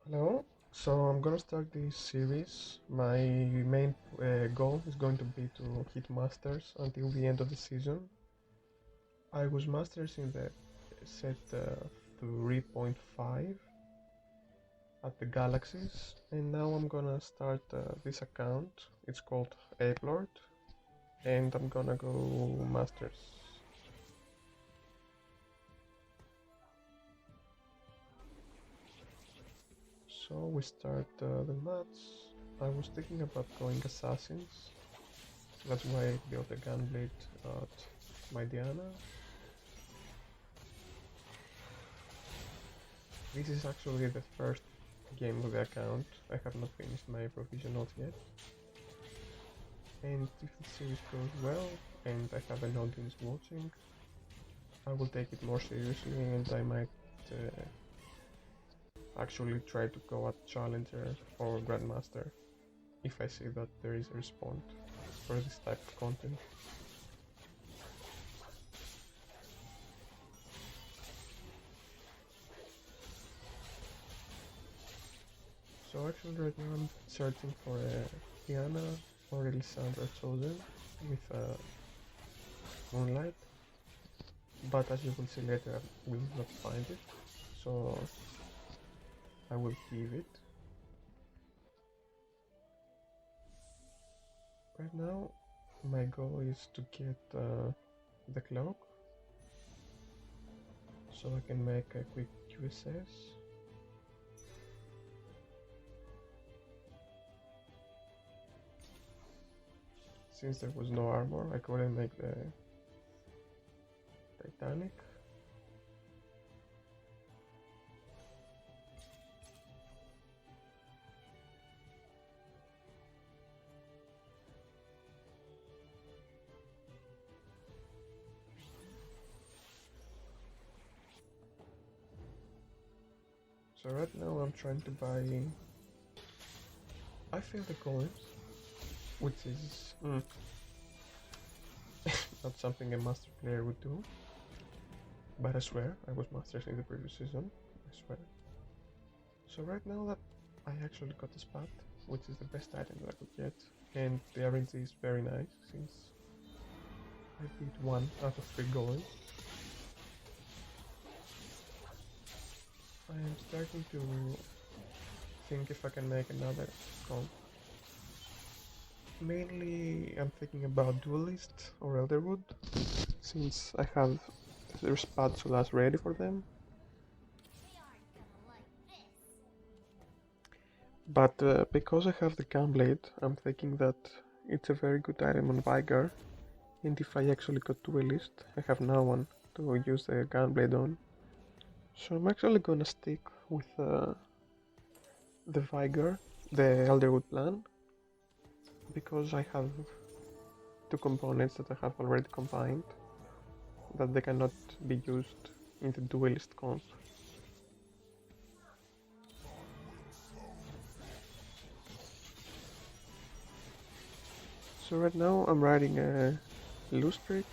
Hello, so I'm gonna start this series. My main goal is going to be to hit Masters until the end of the season. I was Masters in the set 3.5 at the Galaxies, and now I'm gonna start this account. It's called Elderwood, and I'm gonna go Masters. So we start the match. I was thinking about going Assassins. That's why I built a Gunblade at my Diana. This is actually the first game with the account. I have not finished my provisionals yet. And if the series goes well and I have an audience watching, I will take it more seriously and I might actually try to go at Challenger or Grandmaster if I see that there is a response for this type of content. So actually right now I'm searching for a Diana or Elisandra chosen with Moonlight, but as you will see later I will not find it, so I will keep it. Right now my goal is to get the cloak so I can make a quick QSS. Since there was no armor, I couldn't make the Titanic. So right now I'm trying to buy... I feel the coins, which is not something a master player would do. But I swear, I was masters in the previous season, I swear. So right now that I actually got a spot, which is the best item that I could get, and the RNG is very nice, since I beat 1 out of 3 goals. I am starting to think if I can make another comp. Mainly I'm thinking about Duelist or Elderwood, since I have their spatulas ready for them. But because I have the Gunblade, I'm thinking that it's a very good item on Vigor, and if I actually got Duelist, I have no one to use the Gunblade on. So I'm actually gonna stick with the Vigor, the Elderwood plan, because I have 2 components that I have already combined, that they cannot be used in the Duelist comp. So right now I'm riding a loose streak.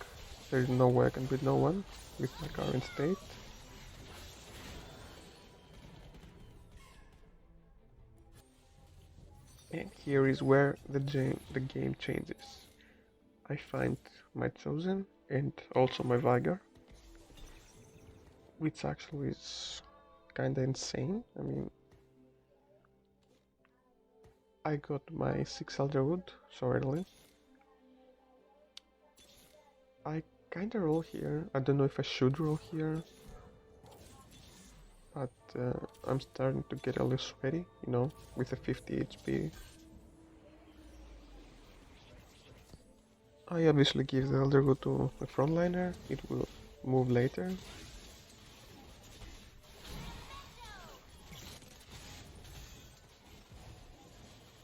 There is no way I can beat no one with my current state. And here is where the game changes. I find my chosen and also my Vigor, which actually is kinda insane. I mean, I got my 6 Elderwood so early. I kinda roll here. I don't know if I should roll here, but I'm starting to get a little sweaty, you know, with a 50 HP. I obviously give the Elderwood to a frontliner, it will move later.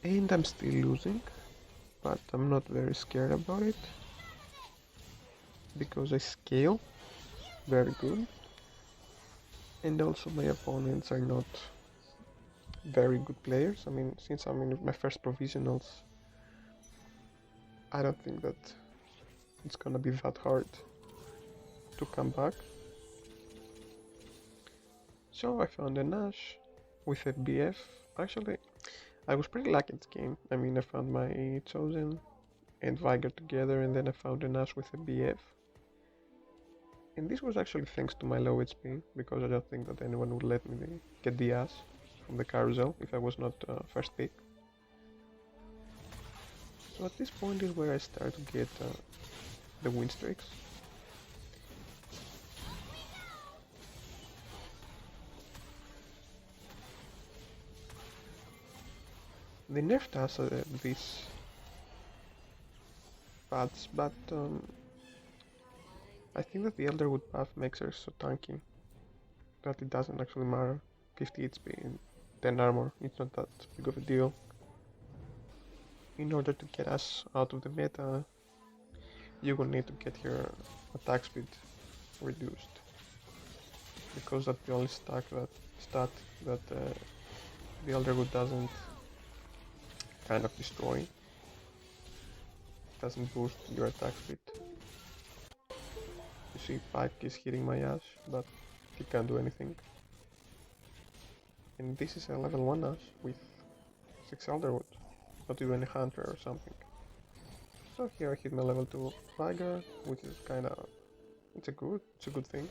And I'm still losing, but I'm not very scared about it, because I scale very good, and also my opponents are not very good players. I mean, since I'm in my first provisionals, I don't think that it's gonna be that hard to come back. So I found an Ashe, with a BF. Actually, I was pretty lucky in this game. I mean, I found my Chosen and Viger together, and then I found an Ashe with a BF. And this was actually thanks to my low HP, because I don't think that anyone would let me get the Ashe from the carousel if I was not first pick. So at this point is where I start to get the win streaks. They nerfed us these paths, but I think that the Elderwood path makes her so tanky that it doesn't actually matter. 50 HP and 10 armor, it's not that big of a deal. In order to get us out of the meta, you will need to get your attack speed reduced, because that's the only stat that the Elderwood doesn't kind of destroy. It doesn't boost your attack speed. You see, Pike is hitting my Ashe, but he can't do anything. And this is a level 1 Ashe with 6 Elderwood, not even a Hunter or something. So here I hit my level 2 Viger, which is kinda... it's a good thing.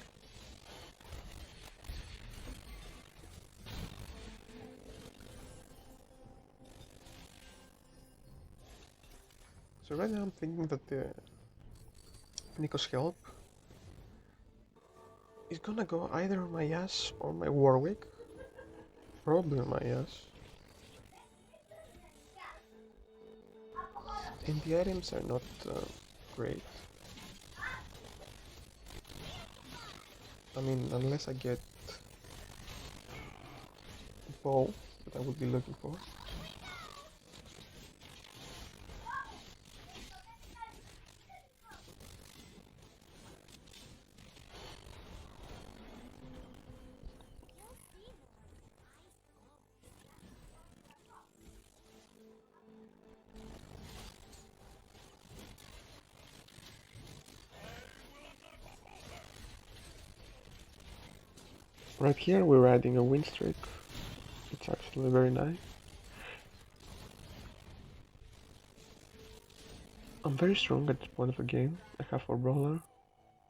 So right now I'm thinking that Nico's help is gonna go either on my Ashe or my Warwick. Probably on my Ashe. And the items are not great. I mean, unless I get a bow that I would be looking for. Right here we're riding a win streak. It's actually very nice. I'm very strong at this point of the game. I have 4 brawler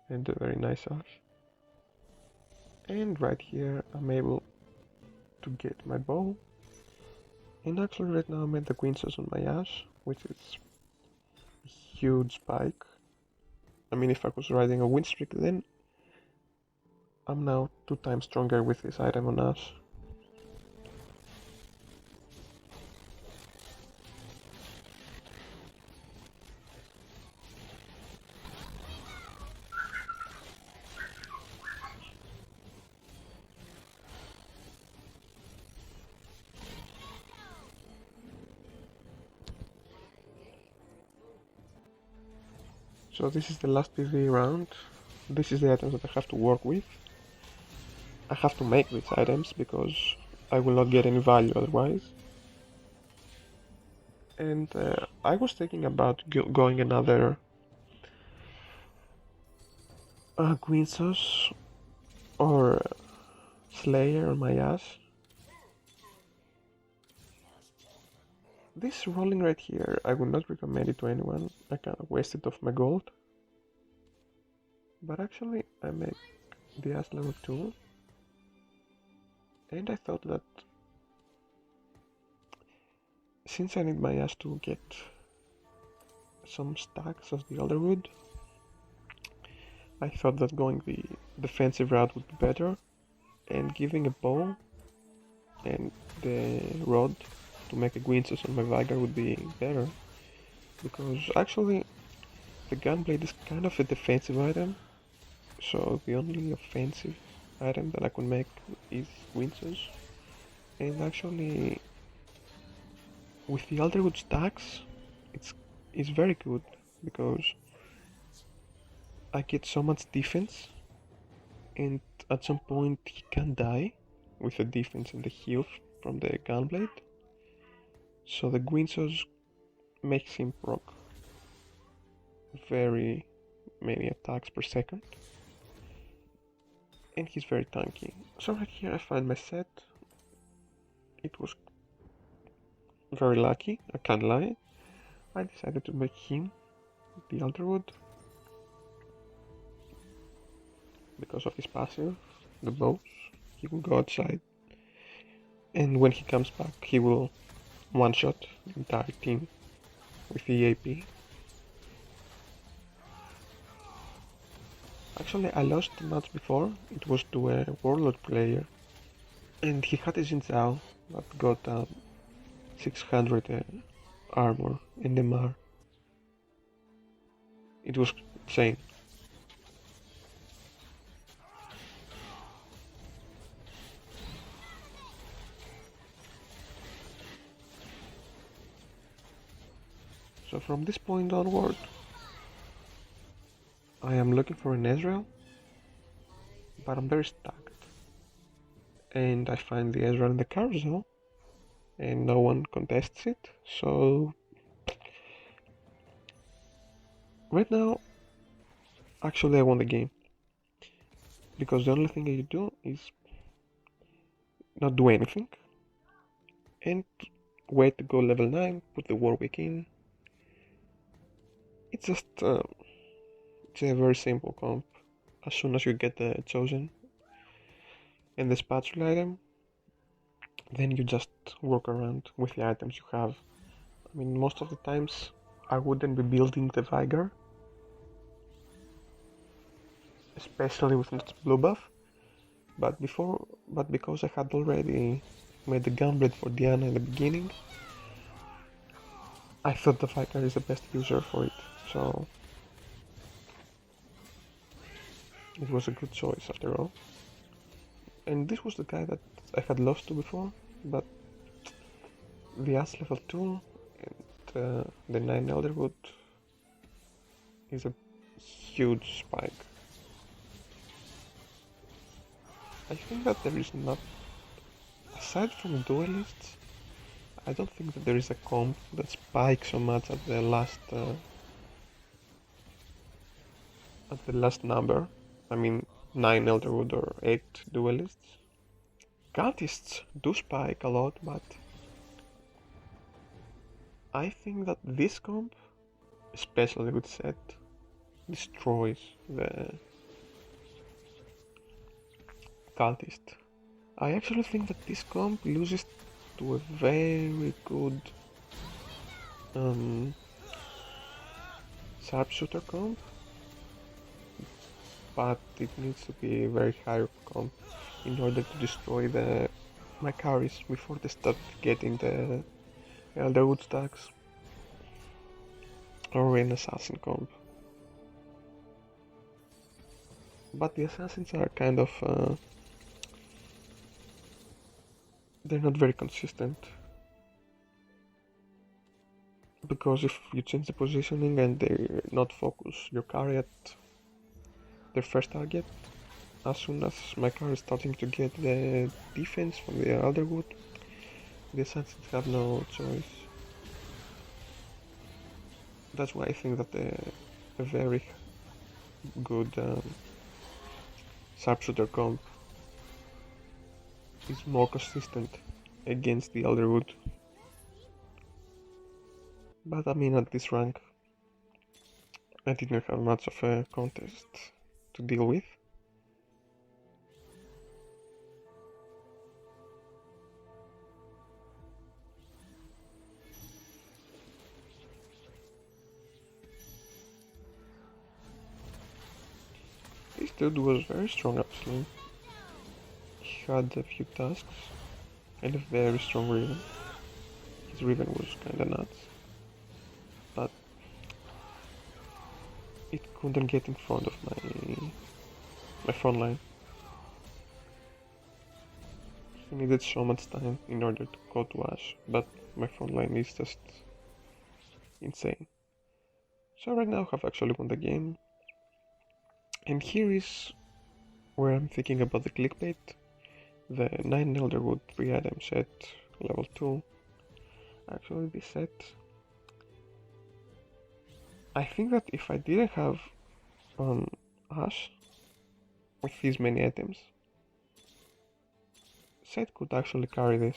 and a very nice Ashe. And right here I'm able to get my bow. And actually right now I'm at the Queen Sauce on my Ashe, which is a huge spike. I mean, if I was riding a win streak then I'm now 2 times stronger with this item on Ashe. So this is the last PvE round. This is the items that I have to work with. I have to make these items because I will not get any value otherwise. And I was thinking about going another Queen Sauce or Slayer on my Ashe. This rolling right here, I would not recommend it to anyone. I kind of wasted off my gold. But actually, I make the Ashe level 2. And I thought that since I need my Ashe to get some stacks of the Elderwood, I thought that going the defensive route would be better, and giving a bow and the rod to make a Guinsas on my Viger would be better, because actually the Gunblade is kind of a defensive item, so the only offensive item that I could make is Guinsas. And actually with the Elderwood stacks it's very good, because I get so much defense, and at some point he can die with the defense and the heal from the Gunblade. So the Guinsas makes him proc very many attacks per second, and he's very tanky. So right here I find my Sett, it was very lucky, I can't lie. I decided to make him the Elderwood because of his passive, the bows. He will go outside, and when he comes back, he will one-shot the entire team with the AP. Actually, I lost the match before. It was to a Warlord player, and he had a Xin Zhao that got 600 armor and MR. It was insane. So from this point onward, I am looking for an Ezreal, but I'm very stuck. And I find the Ezreal in the carousel, and no one contests it, so right now, actually I won the game. Because the only thing you do is not do anything, and wait to go level 9, put the Warwick in. It's just, it's a very simple comp. As soon as you get the Chosen and the spatula item, then you just work around with the items you have. I mean, most of the times I wouldn't be building the Vigor, especially with its blue buff, but because I had already made the Gunblade for Diana in the beginning, I thought the Vicar is the best user for it, so it was a good choice after all. And this was the guy that I had lost to before, but the Ashe level 2 and the 9 Elderwood is a huge spike. I think that there is not, aside from duelists, I don't think that there is a comp that spikes so much at the last number. I mean, 9 Elderwood or 8 duelists. Cultists do spike a lot, but I think that this comp, especially with Sett, destroys the cultist. I actually think that this comp loses to a very good sharpshooter comp, but it needs to be a very high comp in order to destroy the Macaris before they start getting the Elderwood stacks or an assassin comp. But the assassins are kind of they're not very consistent, because if you change the positioning and they not focus your carry at their first target, as soon as my car is starting to get the defense from the Elderwood, the assassins have no choice. That's why I think that a very good sharpshooter comp is more consistent against the Elderwood. But I mean, at this rank, I didn't have much of a contest to deal with. This dude was very strong actually. He had a few tasks and a very strong Riven. His Riven was kinda nuts, but it couldn't get in front of my front line. He needed so much time in order to go to Ashe, but my front line is just insane. So right now I have actually won the game. And here is where I'm thinking about the clickbait. The 9 Elderwood 3 item set, level 2. Actually this set, I think that if I didn't have Ashe with these many items, Sett could actually carry this.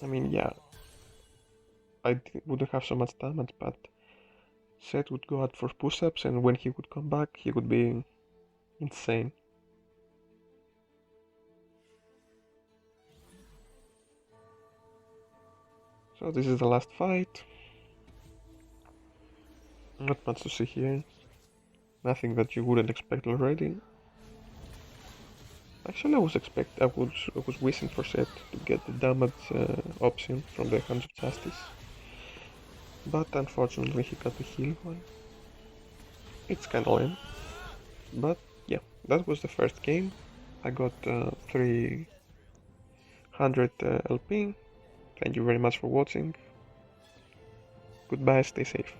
I mean, yeah, I wouldn't have so much damage, but Sett would go out for push-ups, and when he would come back, he would be insane. So this is the last fight. Not much to see here. Nothing that you wouldn't expect already. Actually, I was wishing for Sett to get the damage option from the Hands of Justice, but unfortunately he got the heal one. It's kinda lame, but yeah, that was the first game. I got 300 LP. Thank you very much for watching. Goodbye, stay safe.